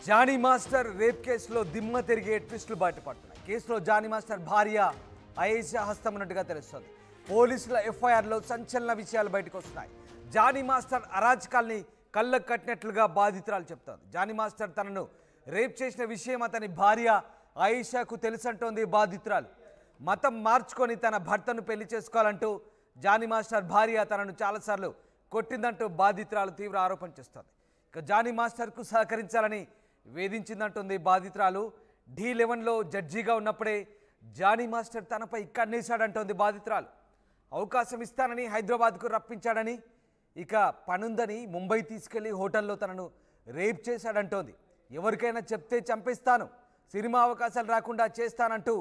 Johnny master rape కేసులో దిమ్మ తిరిగే ట్విస్టులు బయటపడుతున్నాయి. కేసులో జానీ మాస్టర్ భార్య అయేషా హస్తం ఉన్నట్టుగా తెలుస్తోంది. పోలీసుల ఎఫ్ఐఆర్లో సంచలన విషయాలు బయటకు వస్తున్నాయి. జానీ మాస్టర్ అరాచకాల్ని కళ్ళకు కట్టినట్లుగా బాధితురాలు చెప్తోంది. జానీ మాస్టర్ తనను రేప్ చేసిన విషయం అతని భార్య అయేషాకు తెలుసంటోంది బాధితురాలు. మతం మార్చుకొని తన భర్తను పెళ్లి చేసుకోవాలంటూ జానీ మాస్టర్ భార్య తనను చాలాసార్లు కొట్టిందంటూ బాధితురాలు తీవ్ర ఆరోపణ చేస్తోంది. ఇక జానీ మాస్టర్కు సహకరించాలని వేధించిందంటుంది బాధితురాలు. D11లో జడ్జిగా ఉన్నప్పుడే జానీ మాస్టర్ తనపై కన్నేశాడంటోంది బాధితురాలు. అవకాశం ఇస్తానని హైదరాబాద్కు రప్పించాడని, ఇక పనుందని ముంబై తీసుకెళ్లి హోటల్లో తనను రేప్ చేశాడంటోంది. ఎవరికైనా చెప్తే చంపేస్తాను, సినిమా అవకాశాలు రాకుండా చేస్తానంటూ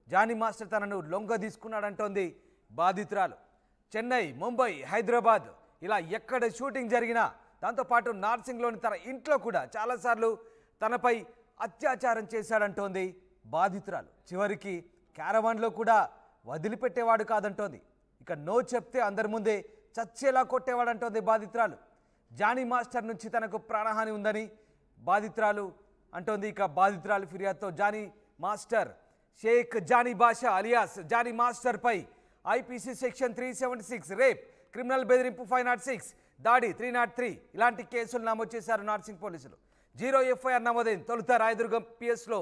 జానీ మాస్టర్ తనను లొంగ తీసుకున్నాడంటోంది బాధితురాలు. చెన్నై, ముంబై, హైదరాబాద్ ఇలా ఎక్కడ షూటింగ్ జరిగినా, దాంతోపాటు నార్సింగ్లోని తన ఇంట్లో కూడా చాలాసార్లు తనపై అత్యాచారం చేశాడంటోంది బాధితురాలు. చివరికి క్యారవాన్లో కూడా వదిలిపెట్టేవాడు కాదంటోంది. ఇక నో చెప్తే అందరి ముందే చచ్చేలా కొట్టేవాడంటోంది బాధితురాలు. జానీ మాస్టర్ నుంచి తనకు ప్రాణహాని ఉందని బాధితురాలు అంటోంది. ఇక బాధితురాలు ఫిర్యాదుతో జానీ మాస్టర్ షేక్ జానీ బాషా అలియాస్ జానీ మాస్టర్ పై IPC సెక్షన్ 376 రేప్, క్రిమినల్ బెదిరింపు 506, దాడి 303 ఇలాంటి కేసులు నమోదు చేశారు నార్సింగ్ పోలీసులు. 0 FIR నమోదైంది. తొలుత రాయదుర్గం PSలో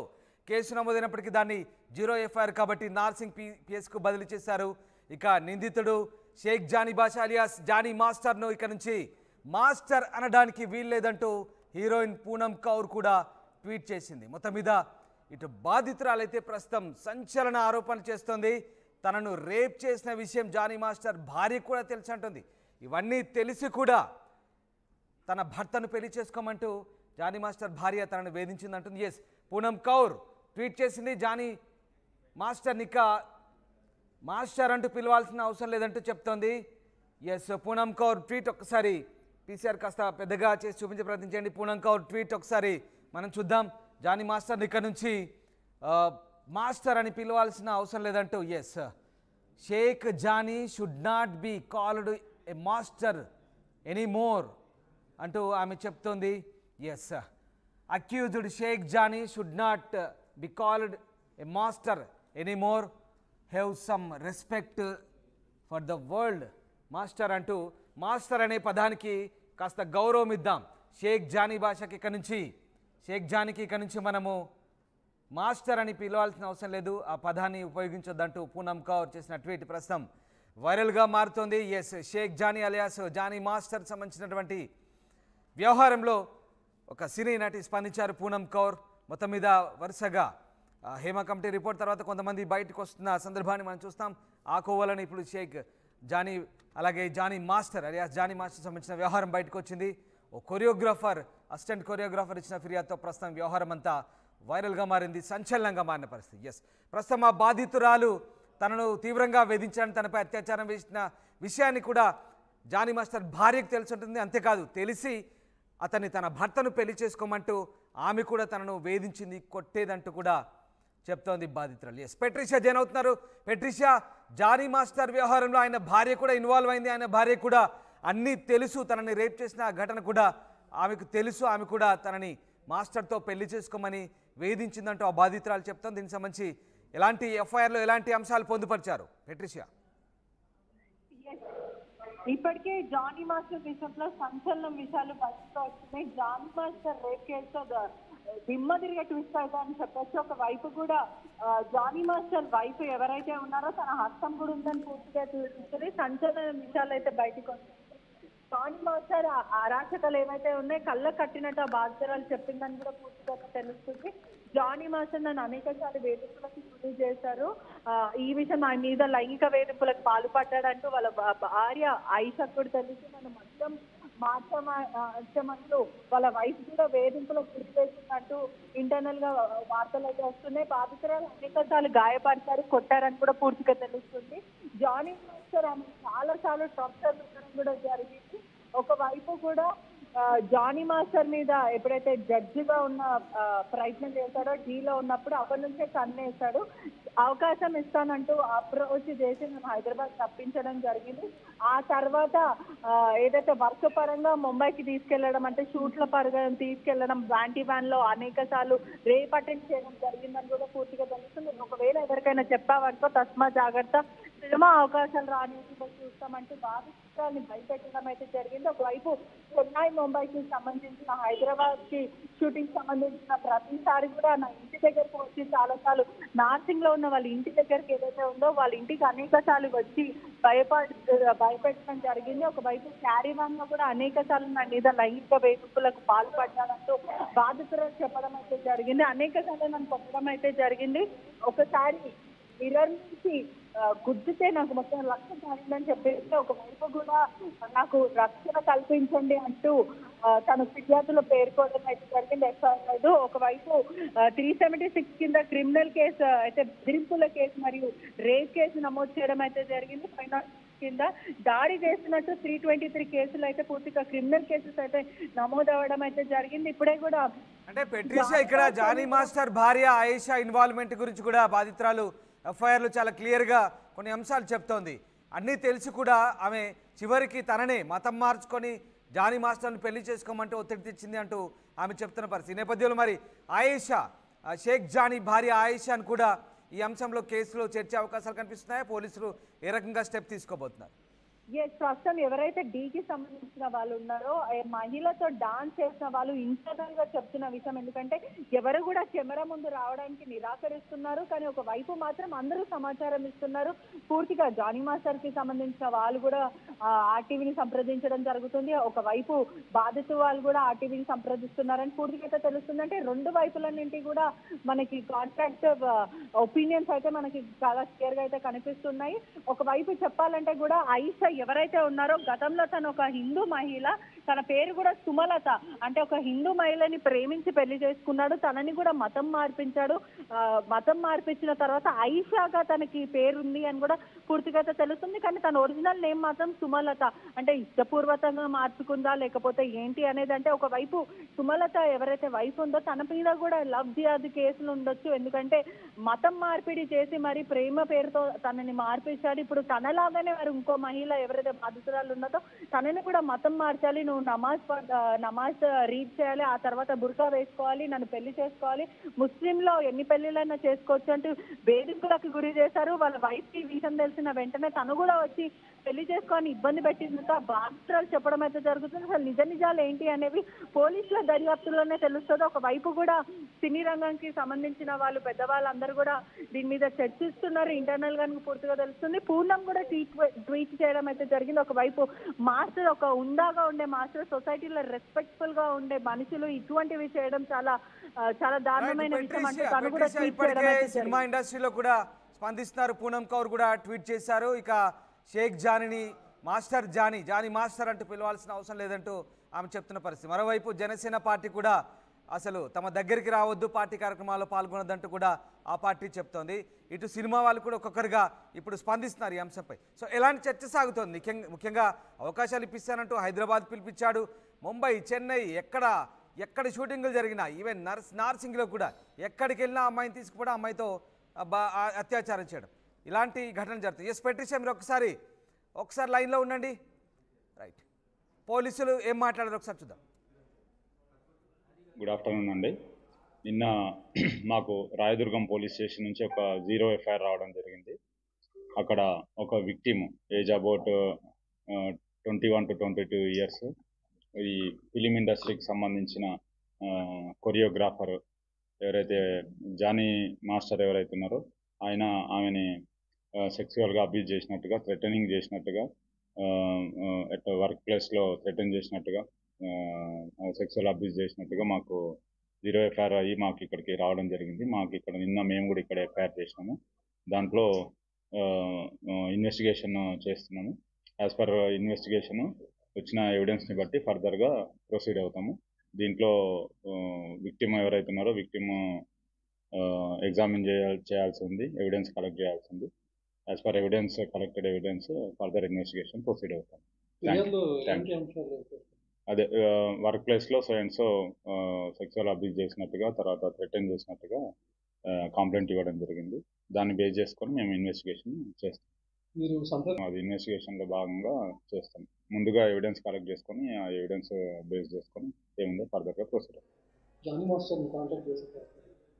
కేసు నమోదైనప్పటికీ దాన్ని 0 FIR కాబట్టి నార్సింగ్ PSకు బదిలీ చేశారు. ఇక నిందితుడు షేక్ జానీ బాషా అలియాస్ జానీ మాస్టర్ను ఇక నుంచి మాస్టర్ అనడానికి వీల్లేదంటూ హీరోయిన్ పూనం కౌర్ కూడా ట్వీట్ చేసింది. మొత్తం మీద ఇటు బాధితురాలైతే ప్రస్తుతం సంచలన ఆరోపణలు చేస్తోంది. తనను రేప్ చేసిన విషయం జానీ మాస్టర్ భార్య కూడా తెలుసు అంటుంది. ఇవన్నీ తెలిసి కూడా తన భర్తను పెళ్లి చేసుకోమంటూ జానీ మాస్టర్ భార్య తనను వేధించిందంటుంది. ఎస్, పూనం కౌర్ ట్వీట్ చేసింది. జానీ మాస్టర్ని ఇక మాస్టర్ అంటూ పిలవాల్సిన అవసరం లేదంటూ చెప్తోంది. ఎస్, పూనం కౌర్ ట్వీట్ ఒకసారి PCR కాస్త పెద్దగా చేసి చూపించే ప్రయత్నం చేయండి. పూనం కౌర్ ట్వీట్ ఒకసారి మనం చూద్దాం. జానీ మాస్టర్ని ఇక్కడ నుంచి మాస్టర్ అని పిలవాల్సిన అవసరం లేదంటూ, yes, Shaik Jani should not be called a master anymore అంటూ ఆమె చెప్తోంది. Yes, accused Shaik Jani should not be called a master anymore, have some respect for the world master అంటూ మాస్టర్ అనే పదానికి కాస్త గౌరవం ఇద్దాం. షేక్ జానీ భాషకి ఇక్కడ నుంచి, షేక్ జానీకి ఇక్కడ నుంచి మనము మాస్టర్ అని పిలవాల్సిన అవసరం లేదు, ఆ పదాన్ని ఉపయోగించొద్దంటూ పూనం కౌర్ చేసిన ట్వీట్ ప్రస్తుతం వైరల్గా మారుతోంది. Yes, Shaik Jani alias Jani master సంబంధించినటువంటి వ్యవహారంలో ఒక సినీ నటి స్పందించారు పూనం కౌర్. మొత్తం మీద వరుసగా హేమ కమిటీ రిపోర్ట్ తర్వాత కొంతమంది బయటకు వస్తున్న సందర్భాన్ని మనం చూస్తాం. ఆ కోవలని ఇప్పుడు షేక్ జానీ అలాగే Jani master alias Jani master సంబంధించిన వ్యవహారం బయటకు వచ్చింది. ఓ కొరియోగ్రాఫర్, అసిస్టెంట్ కొరియోగ్రాఫర్ ఇచ్చిన ఫిర్యాదుతో ప్రస్తుతం వ్యవహారం అంతా వైరల్గా మారింది, సంచలనంగా మారిన పరిస్థితి. ఎస్, ప్రస్తుతం ఆ బాధితురాలు తనను తీవ్రంగా వేధించాలని, తనపై అత్యాచారం చేసిన విషయాన్ని కూడా జానీ మాస్టర్ భార్యకు తెలిసి ఉంటుంది. అంతేకాదు, తెలిసి అతన్ని తన భర్తను పెళ్లి చేసుకోమంటూ ఆమె కూడా తనను వేధించింది, కొట్టేదంటూ కూడా చెప్తోంది బాధితురాలు. ఎస్, పెట్రిషియా జైన్ అవుతున్నారు. పెట్రిషియా, జానీ మాస్టర్ వ్యవహారంలో ఆయన భార్య కూడా ఇన్వాల్వ్ అయింది. ఆయన భార్య కూడా అన్నీ తెలుసు, తనని రేప్ చేసిన ఘటన కూడా ఆమెకు తెలుసు. ఆమె కూడా తనని మాస్టర్తో పెళ్లి చేసుకోమని వేధించిందంటూ ఆ బాధితురాలు చెప్తాం. దీనికి సంబంధించి ఎలాంటి FIRలో ఎలాంటి అంశాలు పొందుపరిచారు పెట్రిషియా? ఇప్పటికే జానీ మాస్టర్ విషయంలో సంచలనం విషయాలు బయటకు వస్తున్నాయి. జానీ మాస్టర్ రేప్ కేసులో దిమ్మ తిరిగే ట్విస్ట్ అయితే అని చెప్పొచ్చు. ఒక వైపు కూడా జానీ మాస్టర్ వైఫ్ ఎవరైతే ఉన్నారో తన హస్తం కూడా ఉందని పూర్తిగా చూస్తుంది. సంచలన విషయాలు అయితే బయటకు వస్తాయి. జానీ మాస్టర్ అరాచకాలు ఏవైతే ఉన్నాయో కళ్ళ కట్టినట్టు ఆ బాధితురాలు చెప్పిందని కూడా పూర్తిగా తెలుస్తుంది. జానీ మాస్టర్ నన్ను అనేక సార్లు వేధింపులకు గురి చేశారు, ఈ విషయం ఆయన మీద లైంగిక వేధింపులకు పాల్పడ్డాడంటూ వాళ్ళ భార్య ఐషాకు కూడా తెలిసి నన్ను మొత్తం మార్చమంటూ వాళ్ళ వైఫ్ కూడా వేధింపులకు గురి చేసిందంటూ ఇంటర్నల్ గా వార్తలు అయితే వస్తున్నాయి. బాధితురాలు అనేక సార్లు గాయపడతారు, కొట్టారని కూడా పూర్తిగా తెలుస్తుంది. జానీ మాస్టర్ ఆమె చాలా టార్చర్ కూడా జరిగింది. ఒకవైపు కూడా జానీ మాస్టర్ మీద ఎప్పుడైతే జడ్జిగా ఉన్న ప్రయత్నం చేశాడో, Dలో ఉన్నప్పుడు అక్కడి నుంచే కన్నేశాడు. అవకాశం ఇస్తానంటూ అప్రోచ్ చేసి మేము హైదరాబాద్ తప్పించడం జరిగింది. ఆ తర్వాత ఏదైతే వర్క్ పరంగా ముంబైకి తీసుకెళ్లడం, అంటే షూట్ల పరంగా తీసుకెళ్లడం, బ్యాంటీ వ్యాన్ లో అనేక సార్లు రేప్ అటెండ్ చేయడం జరిగిందని కూడా పూర్తిగా తెలుస్తుంది. ఒకవేళ ఎవరికైనా చెప్పావనుకో తస్మా జాగ్రత్త, సినిమా అవకాశాలు రానివ్వకుండా చూస్తామంటూ బాధితురాల్ని భయపెట్టడం అయితే జరిగింది. ఒకవైపు చెన్నై ముంబైకి సంబంధించిన హైదరాబాద్ కి షూటింగ్ సంబంధించిన ప్రతిసారి కూడా నా ఇంటి దగ్గరకు వచ్చి చాలాసార్లు నార్సింగ్ లో ఉన్న వాళ్ళ ఇంటి దగ్గరికి ఏదైతే ఉందో వాళ్ళ ఇంటికి అనేక సార్లు వచ్చి భయపెట్టడం జరిగింది. ఒకవైపు క్యారీ వాన్ లో కూడా అనేక సార్లు నా మీద లైంగిక వేధింపులకు పాల్పడ్డానంటూ బాధితురాలు చెప్పడం అయితే జరిగింది. అనేక సార్లు నన్ను కొట్టడం అయితే జరిగింది. ఒకసారి మిర్రర్ నుంచి గుద్దితే నాకు మొత్తం రక్తం కారిందని చెప్పేసి ఒకవైపు కూడా నాకు రక్షణ కల్పించండి అంటూ తను ఫిర్యాదులో పేర్కోవడం అయితే జరిగింది. ఎఫ్ఐఆర్ ఒకవైపు 376 కింద క్రిమినల్ కేసు అయితే బెదిరింపుల కేసు మరియు రేప్ కేసు నమోదు చేయడం అయితే జరిగింది. కింద దాడి చేస్తున్నట్టు 323 కేసులు అయితే పూర్తిగా క్రిమినల్ కేసెస్ అయితే నమోదవడం అయితే జరిగింది. ఇప్పుడే కూడా అంటే పెట్రిషియా ఇక్కడ జానీ మాస్టర్ భార్య ఆయేషా ఇన్వాల్వ్మెంట్ గురించి కూడా బాధితురాలు ఎఫ్ఐఆర్లు చాలా క్లియర్గా కొన్ని అంశాలు చెప్తోంది. అన్నీ తెలిసి కూడా ఆమె చివరికి తననే మతం మార్చుకొని జానీ మాస్టర్ని పెళ్లి చేసుకోమంటే ఒత్తిడి తెచ్చింది అంటూ ఆమె చెప్తున్న పరిస్థితి నేపథ్యంలో మరి ఆయేషా షేక్ జానీ భార్య ఆయేషాను కూడా ఈ అంశంలో కేసులో చేర్చే అవకాశాలు కనిపిస్తున్నాయా? పోలీసులు ఏ రకంగా స్టెప్ తీసుకోబోతున్నారు? ప్రస్తుతం ఎవరైతే డీకి సంబంధించిన వాళ్ళు ఉన్నారో మహిళతో డాన్స్ చేసిన వాళ్ళు ఇంటర్నల్ గా చెప్తున్న విషయం, ఎందుకంటే ఎవరు కూడా కెమెరా ముందు రావడానికి నిరాకరిస్తున్నారు. కానీ ఒక వైపు మాత్రం అందరూ సమాచారం ఇస్తున్నారు. పూర్తిగా జానీ మాస్టర్ కి సంబంధించిన వాళ్ళు కూడా ఆర్టీవీని సంప్రదించడం జరుగుతుంది. ఒకవైపు బాధితు వాళ్ళు కూడా ఆర్టీవీని సంప్రదిస్తున్నారని పూర్తిగా అయితే తెలుస్తుంది. అంటే రెండు వైపులన్నింటి కూడా మనకి కాంట్రాక్ట్ ఒపీనియన్స్ అయితే మనకి చాలా క్లియర్ గా అయితే కనిపిస్తున్నాయి. ఒకవైపు చెప్పాలంటే కూడా ఆయిషా ఎవరైతే ఉన్నారో గతంలో తను ఒక హిందూ మహిళ, తన పేరు కూడా సుమలత, అంటే ఒక హిందూ మహిళని ప్రేమించి పెళ్లి చేసుకున్నాడు. తనని కూడా మతం మార్పించాడు. మతం మార్పించిన తర్వాత ఆయిషాగా తనకి పేరుంది అని కూడా పూర్తిగా తెలుస్తుంది. కానీ తన ఒరిజినల్ నేమ్ మాత్రం సుమలత. అంటే ఇష్టపూర్వకంగా మార్చుకుందా లేకపోతే ఏంటి అనేది, అంటే ఒకవైపు సుమలత ఎవరైతే వైఫ్ ఉందో తన మీద కూడా లవ్ జిహాద్ కేసులు ఉండొచ్చు. ఎందుకంటే మతం మార్పిడి చేసి మరి ప్రేమ పేరుతో తనని మార్పించాడు. ఇప్పుడు తనలాగానే మరి ఇంకో మహిళ ఎవరైతే బాధితురాలు ఉన్నదో తనని కూడా మతం మార్చాలి, నువ్వు నమాజ్ రీడ్ చేయాలి, ఆ తర్వాత బుర్కా వేసుకోవాలి, నన్ను పెళ్లి చేసుకోవాలి, ముస్లింలో ఎన్ని పెళ్లిళ్ళైనా చేసుకోవచ్చు అంటూ వేధింపులకు గురి చేశారు. వాళ్ళ వైఫ్ కి విషయం తెలిసిన వెంటనే తను కూడా వచ్చి పెళ్లి చేసుకొని ఇబ్బంది పెట్టిందంతా బాధితురాలు చెప్పడం అయితే జరుగుతుంది. అసలు నిజ నిజాలు ఏంటి అనేవి పోలీసుల దర్యాప్తులోనే తెలుస్తుంది. ఒకవైపు కూడా సినీ రంగానికి సంబంధించిన వాళ్ళు పెద్దవాళ్ళందరూ కూడా దీని మీద చర్చిస్తున్నారు. ఇంటర్నల్ గా పూర్తిగా తెలుస్తుంది. పూర్ణం కూడా ట్వీట్ చేయడం అయితే జరిగింది. ఒకవైపు మాస్టర్, ఒక ఉందాగా ఉండే మాస్టర్, సొసైటీలో రెస్పెక్ట్ఫుల్ గా ఉండే మనుషులు ఇటువంటివి చేయడం చాలా చాలా దారుణమైన విషయం అంటే తను కూడా ట్వీట్ చేయడం అయితే సినిమా ఇండస్ట్రీలో కూడా స్పందిస్తున్నారు. పూనం కౌర్ కూడా ట్వీట్ చేశారు. ఇక షేక్ జానీని జానీ మాస్టర్ అంటూ పిలవాల్సిన అవసరం లేదంటూ ఆమె చెప్తున్న పరిస్థితి. మరోవైపు జనసేన పార్టీ కూడా అసలు తమ దగ్గరికి రావద్దు, పార్టీ కార్యక్రమాల్లో పాల్గొనొద్దంటూ కూడా ఆ పార్టీ చెప్తోంది. ఇటు సినిమా వాళ్ళు కూడా ఒక్కొక్కరుగా ఇప్పుడు స్పందిస్తున్నారు ఈ అంశంపై. సో ఎలాంటి చర్చ సాగుతోంది? ముఖ్యంగా అవకాశాలు ఇప్పిస్తానంటూ హైదరాబాద్ పిలిపించాడు. ముంబై, చెన్నై, ఎక్కడ షూటింగ్లు జరిగినా, ఈవెన్ నార్సింగ్లో కూడా ఎక్కడికి వెళ్ళినా అమ్మాయిని తీసుకుపోవడం, అమ్మాయితో అత్యాచారం చేయడం, ఇలాంటి ఘటనలు జరుగుతాయి. ఎస్ పెట్రిషియా, మీరు ఒకసారి లైన్లో ఉండండి. రైట్, పోలీసులు ఏం మాట్లాడారు ఒకసారి చూద్దాం. గుడ్ ఆఫ్టర్నూన్ అండి. నిన్న మాకు రాయదుర్గం పోలీస్ స్టేషన్ నుంచి ఒక 0 ఎఫ్ఐఆర్ రావడం జరిగింది. అక్కడ ఒక victim age about 21 to 22 years, ఈ ఫిలిం ఇండస్ట్రీకి సంబంధించిన కొరియోగ్రాఫర్ ఎవరైతే జానీ మాస్టర్ ఎవరైతే ఉన్నారో ఆమెని సెక్సువల్గా అబ్యూజ్ చేసినట్టుగా, థ్రెటనింగ్ చేసినట్టుగా, వర్క్ ప్లేస్లో థ్రెటన్ చేసినట్టుగా, సెక్సువల్ అబ్యూజ్ చేసినట్టుగా మాకు 0 ఎఫ్ఐఆర్ అయ్యి మాకు ఇక్కడికి రావడం జరిగింది. మాకు ఇక్కడ మేము కూడా ఇక్కడ ఎఫ్ఐఆర్ చేసినాము. దాంట్లో ఇన్వెస్టిగేషన్ చేస్తున్నాము. యాజ్ పర్ ఇన్వెస్టిగేషన్ వచ్చిన ఎవిడెన్స్ని బట్టి ఫర్దర్గా ప్రొసీడ్ అవుతాము. దీంట్లో విక్టిమ్ ఎవరైతే ఉన్నారో విక్టిమ్ ఎగ్జామిన్ చేయాల్సి ఉంది, ఎవిడెన్స్ కలెక్ట్ చేయాల్సి ఉంది. As per collected evidence further investigation proceed అవుతాం. అదే వర్క్ ప్లేస్లో సో సెక్సువల్ అబ్యూజ్ చేసినట్టుగా, తర్వాత థ్రెటన్ చేసినట్టుగా కంప్లైంట్ ఇవ్వడం జరిగింది. దాన్ని బేస్ చేసుకొని మేము ఇన్వెస్టిగేషన్ చేస్తాం. అది ఇన్వెస్టిగేషన్లో భాగంగా చేస్తాం. ముందుగా ఎవిడెన్స్ కలెక్ట్ చేసుకొని ఆ ఎవిడెన్స్ బేస్ చేసుకొని ఏముందో ఫర్దర్గా ప్రొసీడ్.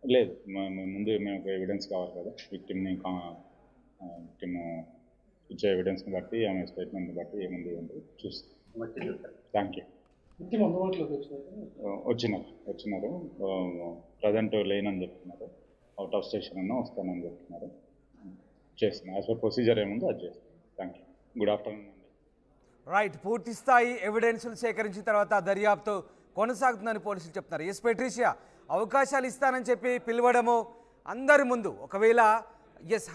లేదు, ముందు మేము ఒక ఎవిడెన్స్ కావాలి కదా, విక్టిమ్ ఇచ్చే ఎవిడెన్స్ని బట్టి ఆమె స్టేట్మెంట్ని బట్టి ఏముంది ఏంటి చూస్తాం. Thank you. వచ్చినారు ప్రజెంట్ లేనని చెప్తున్నారు. అవుట్ ఆఫ్ స్టేషన్ అన్నా వస్తానని చెప్తున్నారు. చేస్తున్నాం. యాజ్ పర్ ప్రొసీజర్ ఏముందో అది చేస్తాం. Thank you. గుడ్ ఆఫ్టర్నూన్ అండి. రైట్, పూర్తి స్థాయి ఎవిడెన్స్లు సేకరించిన తర్వాత దర్యాప్తు కొనసాగుతుందని పోలీసులు చెప్తున్నారు. ఎస్ పెట్రిషియా, అవకాశాలు ఇస్తానని చెప్పి పిలవడము అందరి ముందు, ఒకవేళ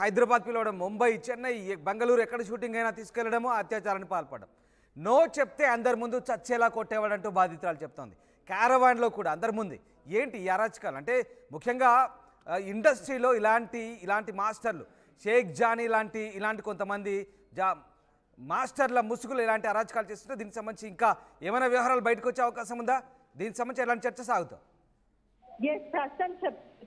హైదరాబాద్ పిలవడం, ముంబై, చెన్నై, బెంగళూరు ఎక్కడ షూటింగ్ అయినా తీసుకెళ్లడము, అత్యాచారానికి పాల్పడడం, నో చెప్తే అందరి ముందు చచ్చేలా కొట్టేవాడంటూ బాధితురాలు చెప్తోంది. క్యారవాన్లో కూడా అందరి ముందు ఏంటి ఈ అరాచకాలు అంటే, ముఖ్యంగా ఇండస్ట్రీలో ఇలాంటి మాస్టర్లు, షేక్ జానీ ఇలాంటి కొంతమంది మాస్టర్ల ముసుగులు ఇలాంటి అరాచకాలు చేస్తుంటే దీనికి సంబంధించి ఇంకా ఏమైనా వ్యవహారాలు బయటకు వచ్చే అవకాశం ఉందా? దీనికి సంబంధించి ఎలాంటి చర్చ సాగుతాం?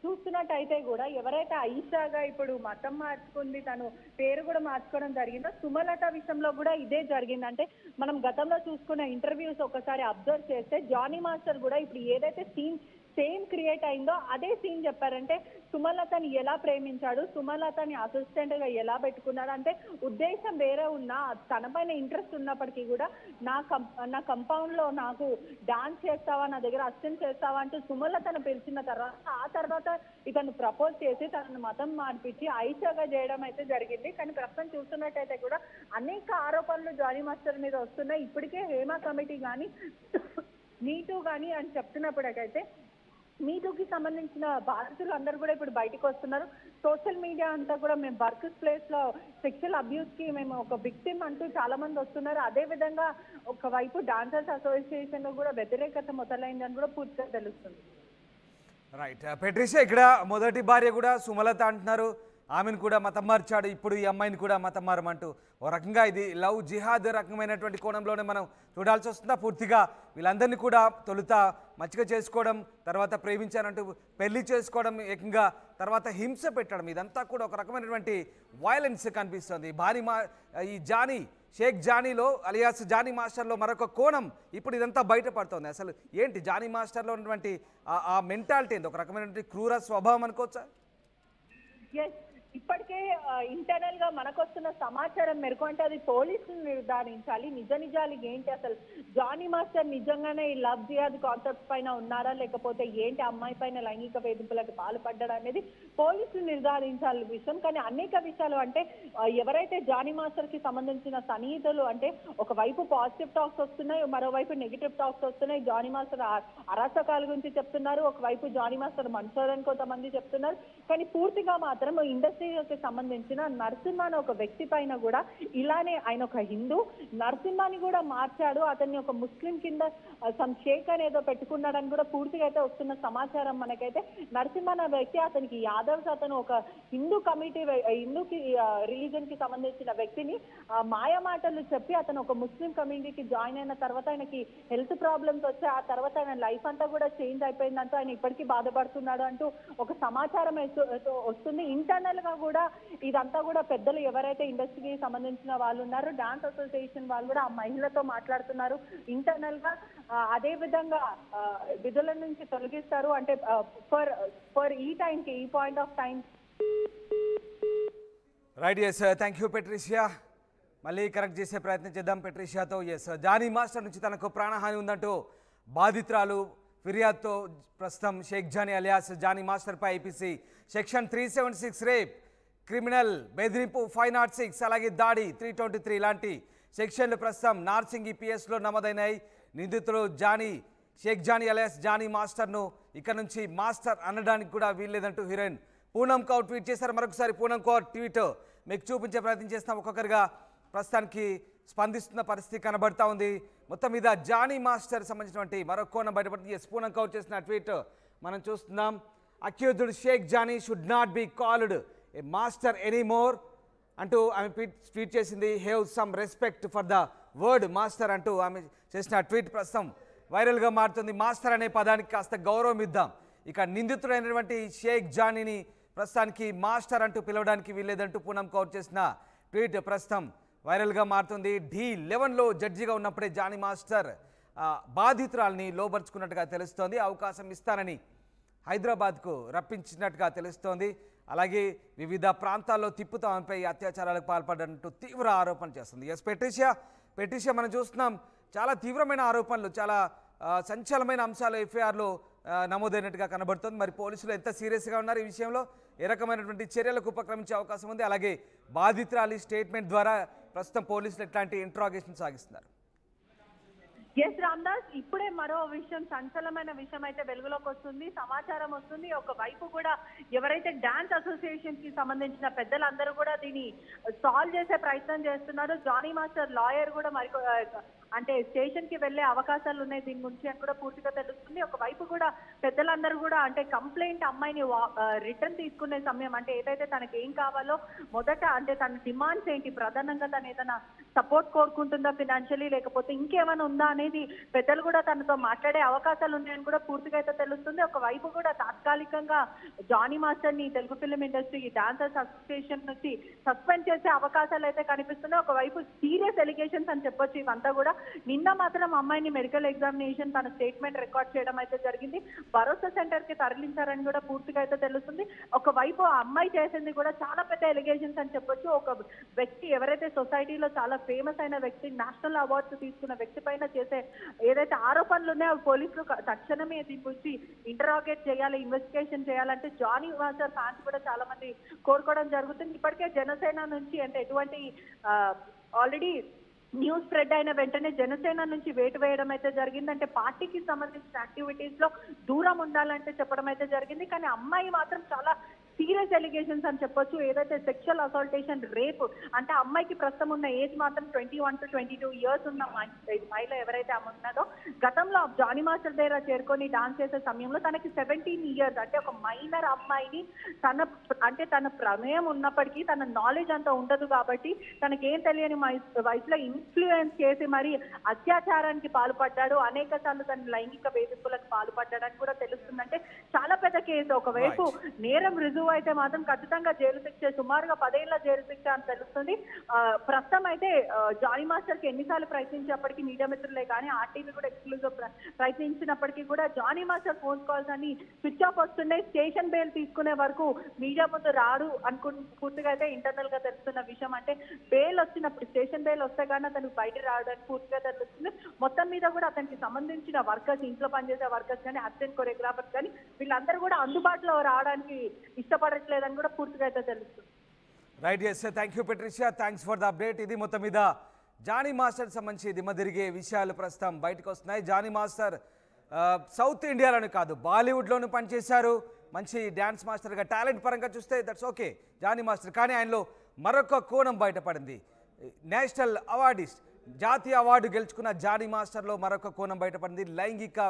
చూస్తున్నట్టయితే కూడా ఎవరైతే ఐషాగా ఇప్పుడు మతం మార్చుకుంది, తను పేరు కూడా మార్చుకోవడం జరిగిందో, సుమలత విషయంలో కూడా ఇదే జరిగింది. అంటే మనం గతంలో చూసుకున్న ఇంటర్వ్యూస్ ఒకసారి అబ్జర్వ్ చేస్తే జానీ మాస్టర్ కూడా ఇప్పుడు ఏదైతే సీన్ సేమ్ క్రియేట్ అయిందో అదే సీన్ చెప్పారంటే సుమలతని ఎలా ప్రేమించాడు, సుమలతని అసిస్టెంట్ గా ఎలా పెట్టుకున్నాడు, అంటే ఉద్దేశం వేరే ఉన్నా తనపైన ఇంట్రెస్ట్ ఉన్నప్పటికీ కూడా నా కంపౌండ్ లో నాకు డాన్స్ చేస్తావా, నా దగ్గర అసిస్టెంట్ చేస్తావా అంటూ సుమలతను పిలిచిన తర్వాత ఆ తర్వాత ఇతను ప్రపోజ్ చేసి తనను మతం మార్పించి ఐషాగా చేయడం అయితే జరిగింది. కానీ ప్రస్తుతం చూస్తున్నట్టయితే కూడా అనేక ఆరోపణలు జానీ మాస్టర్ మీద వస్తున్నాయి. ఇప్పటికే హేమా కమిటీ కానీ మీటూ కానీ అని చెప్తున్నప్పటికైతే మీటూకి సంబంధించిన బాధితులు అందరూ కూడా ఇప్పుడు బయటకు వస్తున్నారు. సోషల్ మీడియా అంతా కూడా మేము వర్క్ ప్లేస్ లో సెక్షువల్ అబ్యూస్ కి మేము ఒక విక్టిమ్ అంటూ చాలా మంది వస్తున్నారు. అదే విధంగా ఒకవైపు డాన్సర్స్ అసోసియేషన్ లో కూడా వ్యతిరేకత మొదలైందని కూడా పూర్తిగా తెలుస్తుంది. రైట్ పెట్రిషియా, ఇక్కడ మొదటి భార్య కూడా సుమలత అంటున్నారు, ఆమెను కూడా మతం మార్చాడు, ఇప్పుడు ఈ అమ్మాయిని కూడా మతం మారమంటూ ఓ రకంగా ఇది లవ్ జిహాద్ రకమైనటువంటి కోణంలోనే మనం చూడాల్సి వస్తుందా? పూర్తిగా వీళ్ళందరినీ కూడా తొలుత మచ్చిక చేసుకోవడం, తర్వాత ప్రేమించానంటూ పెళ్లి చేసుకోవడం, ఏకంగా తర్వాత హింస పెట్టడం, ఇదంతా కూడా ఒక రకమైనటువంటి వైలెన్స్ కనిపిస్తుంది. ఈ షేక్ జానీలో అలియాస్ జానీ మాస్టర్లో మరొక కోణం ఇప్పుడు ఇదంతా బయటపడుతోంది. అసలు ఏంటి జానీ మాస్టర్లో ఉన్నటువంటి ఆ మెంటాలిటీ ఏంటి? ఒక రకమైనటువంటి క్రూర స్వభావం అనుకోవచ్చా? ఇప్పటికే ఇంటర్నల్ గా మనకొస్తున్న సమాచారం మేరకు, అంటే అది పోలీసులు నిర్ధారించాలి నిజ నిజాలు ఏంటి, అసలు జానీ మాస్టర్ నిజంగానే ఈ లవ్ జిహాద్ కాన్సెప్ట్ పైన ఉన్నారా, లేకపోతే ఏంటి అమ్మాయి పైన లైంగిక వేధింపులకు పాల్పడ్డా అనేది పోలీసులు నిర్ధారించాలి విషయం. కానీ అనేక విషయాలు అంటే ఎవరైతే జానీ మాస్టర్ కి సంబంధించిన సన్నిహితులు, అంటే ఒకవైపు పాజిటివ్ టాక్స్ వస్తున్నాయి, మరోవైపు నెగిటివ్ టాక్స్ వస్తున్నాయి. జానీ మాస్టర్ అరాచకాల గురించి చెప్తున్నారు, ఒకవైపు జానీ మాస్టర్ మంచోరని కొంతమంది చెప్తున్నారు. కానీ పూర్తిగా మాత్రం ఇండస్ట్రీకి సంబంధించిన నరసింహ అనే ఒక వ్యక్తి పైన కూడా ఇలానే, ఆయన ఒక హిందూ, నరసింహాని కూడా మార్చాడు, అతన్ని ఒక ముస్లిం కింద సమ్ షేక్ అనేదో పెట్టుకున్నాడని కూడా పూర్తిగా అయితే వస్తున్న సమాచారం మనకైతే. నరసింహ అనే వ్యక్తి, అతనికి యాదవ్స్, అతను ఒక హిందూ రిలీజన్ కి సంబంధించిన వ్యక్తిని మాయమాటలు చెప్పి అతను ఒక ముస్లిం కమ్యూనిటీకి జాయిన్ అయిన తర్వాత ఆయనకి హెల్త్ ప్రాబ్లమ్స్ వచ్చి ఆ తర్వాత ఆయన లైఫ్ అంతా కూడా చేంజ్ అయిపోయిందంటూ ఆయన ఇప్పటికీ బాధపడుతున్నాడు అంటూ ఒక సమాచారం వస్తుంది. ఇంటర్నల్ గా కూడా ఇదంతా కూడా పెద్దలు ఎవరైతే ఇండస్ట్రీకి సంబంధించిన వాళ్ళు ఉన్నారో, డాన్స్ అసోసియేషన్ వాళ్ళు కూడా ఆ మహిళతో మాట్లాడుతున్నారు ఇంటర్నల్ గా. అదే విధంగా విధుల నుంచి తొలగిస్తారు, అంటే ఫర్ ఈ టైంకి, ఈ point of time. Right, yes, thank you Patricia. మళ్ళీ కరెక్ట్ చేసే ప్రయత్నం చేద్దాం పెట్రిషియాతో. ఎస్, జానీ మాస్టర్ నుంచి తనకు ప్రాణహాని ఉందంటూ బాధితురాలు ఫిర్యాదుతో ప్రస్తుతం షేక్ జానీ అలియాస్ జానీ మాస్టర్పై ఐపీసీ సెక్షన్ 376 రేప్, క్రిమినల్ బెదిరింపు 506, అలాగే దాడి 323 ఇలాంటి సెక్షన్లు ప్రస్తుతం నార్సింగి పిఎస్లో నమోదైనాయి. నిందితులు షేక్ జానీ అలియాస్ జానీ మాస్టర్ను ఇక నుంచి మాస్టర్ అనడానికి కూడా వీల్లేదంటూ హీరోయిన్ పూనం కౌర్ ట్వీట్ చేశారు. మరొకసారి పూనం కౌర్ ట్వీట్ మీకు చూపించే ప్రయత్నం చేస్తాం. ఒక్కొక్కరిగా ప్రస్తుతానికి స్పందిస్తున్న పరిస్థితి కనబడతా ఉంది. మొత్తం మీద జానీ మాస్టర్ సంబంధించినటువంటి మరొక కోణం బయటపడుతుంది. పూనం కౌర్ చేసిన ట్వీట్ మనం చూస్తున్నాం. Accused Shaik Jani should not be called a master anymore అంటూ ఆమె ట్వీట్ చేసింది. Have some respect for the word master అంటూ ఆమె చేసిన ట్వీట్ ప్రస్తుతం వైరల్గా మారుతుంది. మాస్టర్ అనే పదానికి కాస్త గౌరవం ఇద్దాం. ఇక నిందితుడైనటువంటి షేక్ జానీని ప్రస్తుతానికి మాస్టర్ అంటూ పిలవడానికి వీల్లేదంటూ పూనం కౌర్ చేసిన ట్వీట్ ప్రస్తుతం వైరల్గా మారుతుంది. D11లో జడ్జిగా ఉన్నప్పుడే జానీ మాస్టర్ బాధితురాల్ని లోబర్చుకున్నట్టుగా తెలుస్తోంది. అవకాశం ఇస్తానని హైదరాబాద్కు రప్పించినట్టుగా తెలుస్తోంది. అలాగే వివిధ ప్రాంతాల్లో తిప్పుతూ ఆమెపై అత్యాచారాలకు పాల్పడ్డట్టు తీవ్ర ఆరోపణలు చేస్తుంది. ఎస్ పెటిషియా మనం చూస్తున్నాం, చాలా తీవ్రమైన ఆరోపణలు, చాలా సంచలనమైన అంశాలు ఎఫ్ఐఆర్లో నమోదైనట్టుగా కనబడుతుంది. మరి పోలీసులు ఎంత సీరియస్గా ఉన్నారు ఈ విషయంలో, ఏ రకమైనటువంటి చర్యలకు ఉపక్రమించే అవకాశం ఉంది? అలాగే బాధితురాలి స్టేట్మెంట్ ద్వారా ప్రస్తుతం పోలీసులు ఎట్లాంటి ఇంట్రాగేషన్ సాగిస్తున్నారు? ఎస్ రామ్దాస్, ఇప్పుడే మరో విషయం, సంచలనమైన విషయం అయితే వెలుగులోకి వస్తుంది, సమాచారం వస్తుంది. ఒకవైపు కూడా ఎవరైతే డాన్స్ అసోసియేషన్ కి సంబంధించిన పెద్దలందరూ కూడా దీన్ని సాల్వ్ చేసే ప్రయత్నం చేస్తున్నారు. జానీ మాస్టర్ లాయర్ కూడా మరి అంటే స్టేషన్ కి వెళ్లే అవకాశాలు ఉన్నాయి దీని గురించి అని కూడా పూర్తిగా తెలుస్తుంది. ఒకవైపు కూడా పెద్దలందరూ కూడా అంటే కంప్లైంట్ అమ్మాయిని రిటర్న్ తీసుకునే సమయం, అంటే ఏదైతే తనకి ఏం కావాలో మొదట అంటే తన డిమాండ్స్ ఏంటి, ప్రధానంగా తను ఏదైనా సపోర్ట్ కోరుకుంటుందా ఫినాన్షియలీ, లేకపోతే ఇంకేమైనా ఉందా అనేది పెద్దలు కూడా తనతో మాట్లాడే అవకాశాలు ఉన్నాయని కూడా పూర్తిగా అయితే తెలుస్తుంది. ఒకవైపు కూడా తాత్కాలికంగా జానీ మాస్టర్ ని Telugu film industry dancers association నుంచి సస్పెండ్ చేసే అవకాశాలు అయితే కనిపిస్తున్నాయి. ఒకవైపు సీరియస్ ఎలిగేషన్స్ అని చెప్పొచ్చు ఇవంతా కూడా. నిన్న మాత్రం అమ్మాయిని మెడికల్ ఎగ్జామినేషన్ తన స్టేట్మెంట్ రికార్డ్ చేయడం అయితే జరిగింది. భరోసా సెంటర్ కి తరలించారని కూడా పూర్తిగా అయితే తెలుస్తుంది. ఒకవైపు ఆ అమ్మాయి చేసింది కూడా చాలా పెద్ద ఎలిగేషన్స్ అని చెప్పొచ్చు. ఒక వ్యక్తి ఎవరైతే సొసైటీలో చాలా ఫేమస్ అయిన వ్యక్తి, నేషనల్ అవార్డ్స్ తీసుకున్న వ్యక్తి పైన చేసే ఏదైతే ఆరోపణలు ఉన్నాయో పోలీసులు తక్షణమే దీని గురించి ఇంటరాగేట్ చేయాలి, ఇన్వెస్టిగేషన్ చేయాలంటే జానీ మాస్టర్ ఫ్యాన్స్ కూడా చాలా మంది కోరుకోవడం జరుగుతుంది. ఇప్పటికే జనసేన నుంచి అంటే ఎటువంటి ఆల్రెడీ న్యూస్ స్ప్రెడ్ అయిన వెంటనే జనసేన నుంచి వేటు వేయడం అయితే జరిగింది. అంటే పార్టీకి సంబంధించిన యాక్టివిటీస్ లో దూరం ఉండాలంటే చెప్పడం అయితే జరిగింది. కానీ అమ్మాయి మాత్రం చాలా సీరియస్ ఎలిగేషన్స్ అని చెప్పొచ్చు. ఏదైతే సెక్షువల్ అసాల్టేషన్, రేప్, అంటే అమ్మాయికి ప్రస్తుతం ఉన్న ఏజ్ మాత్రం 21 to 22 years ఉన్న మహిళ ఎవరైతే ఆమె ఉన్నదో, గతంలో జానీ మాస్టర్ దగ్గర చేరుకొని డాన్స్ చేసే సమయంలో తనకి 17 years, అంటే ఒక మైనర్ అమ్మాయిని తన ప్రమేయం ఉన్నప్పటికీ తన నాలెడ్జ్ అంతా ఉండదు కాబట్టి తనకేం తెలియని వయసులో ఇన్ఫ్లుయెన్స్ చేసి మరి అత్యాచారానికి పాల్పడ్డాడు, అనేక సార్లు తన లైంగిక వేధింపులకు పాల్పడ్డాడని కూడా తెలుస్తుంది. అంటే చాలా పెద్ద కేసు. ఒకవైపు నేరం రుజువు అయితే మాత్రం ఖచ్చితంగా జైలు శిక్ష, సుమారుగా 10 ఏళ్ల జైలు శిక్ష అని తెలుస్తుంది. ప్రస్తుతం అయితే జానీ మాస్టర్ కి ఎన్నిసార్లు ప్రయత్నించినప్పటికీ మీడియా మిత్రులే కానీ ఆర్టీవీ కూడా ఎక్స్క్లూజివ్ ప్రయత్నించినప్పటికీ కూడా జానీ మాస్టర్ ఫోన్ కాల్స్ అని స్విచ్ ఆఫ్ వస్తున్నాయి. స్టేషన్ బెయిల్ తీసుకునే వరకు మీడియా ముందు రాడు పూర్తిగా అయితే ఇంటర్నల్ గా తెలుస్తున్న విషయం. అంటే బెయిల్ వచ్చినప్పుడు, స్టేషన్ బెయిల్ వస్తే కానీ అతను బయట రావడానికి పూర్తిగా తెలుస్తుంది. మొత్తం మీద కూడా అతనికి సంబంధించిన వర్కర్స్, ఇంట్లో పనిచేసే వర్కర్స్ కానీ, అసిస్టెంట్ కొరియోగ్రాఫర్స్ కానీ వీళ్ళందరూ కూడా అందుబాటులో రావడానికి ఇష్టపడట్లేదని కూడా పూర్తిగా అయితే తెలుస్తుంది. Right, yes, thank you Patricia, thanks for the update. ఇది మొత్తం మీద జానీ మాస్టర్ సంబంధించి దిమ్మ తిరిగే విషయాలు ప్రస్తుతం బయటకు వస్తున్నాయి. జానీ మాస్టర్ సౌత్ ఇండియాలోనే కాదు బాలీవుడ్లోనూ పనిచేశారు. మంచి డ్యాన్స్ మాస్టర్గా, టాలెంట్ పరంగా చూస్తే దట్స్ ఓకే జానీ మాస్టర్. కానీ ఆయనలో మరొక కోణం బయటపడింది. నేషనల్ అవార్డిస్ట్, జాతీయ అవార్డు గెలుచుకున్న జానీ మాస్టర్లో మరొక కోణం బయటపడింది. లైంగిక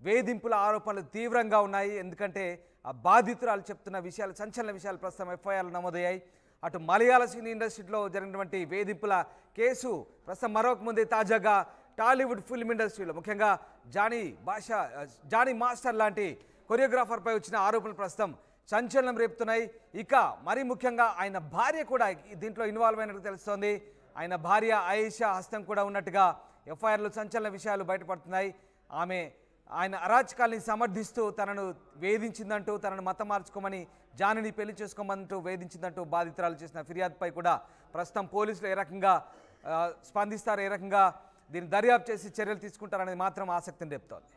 వేధింపుల ఆరోపణలు తీవ్రంగా ఉన్నాయి. ఎందుకంటే ఆ బాధితురాలు చెప్తున్న విషయాలు, సంచలన విషయాలు ప్రస్తుతం ఎఫ్ఐఆర్లు నమోదయ్యాయి. అటు మలయాళ సినీ ఇండస్ట్రీలో జరిగినటువంటి వేధింపుల కేసు ప్రస్తుతం మరొక ముందే తాజాగా టాలీవుడ్ ఫిల్మ్ ఇండస్ట్రీలో, ముఖ్యంగా జానీ మాస్టర్ లాంటి కొరియోగ్రాఫర్పై వచ్చిన ఆరోపణలు ప్రస్తుతం సంచలనం రేపుతున్నాయి. ఇక మరీ ముఖ్యంగా ఆయన భార్య కూడా దీంట్లో ఇన్వాల్వ్ అయినట్టు తెలుస్తోంది. ఆయన భార్య ఆయేషా హస్తం కూడా ఉన్నట్టుగా ఎఫ్ఐఆర్లో సంచలన విషయాలు బయటపడుతున్నాయి. ఆయన అరాచకాల్ని సమర్థిస్తూ తనను వేధించిందంటూ, తనను మతం మార్చుకోమని, జానీని పెళ్లి చేసుకోమంటూ వేధించిందంటూ బాధితురాలు చేసిన ఫిర్యాదుపై కూడా ప్రస్తుతం పోలీసులు ఏ రకంగా స్పందిస్తారు, ఏ రకంగా దీన్ని దర్యాప్తు చేసి చర్యలు తీసుకుంటారనేది మాత్రం ఆసక్తిని రేపుతోంది.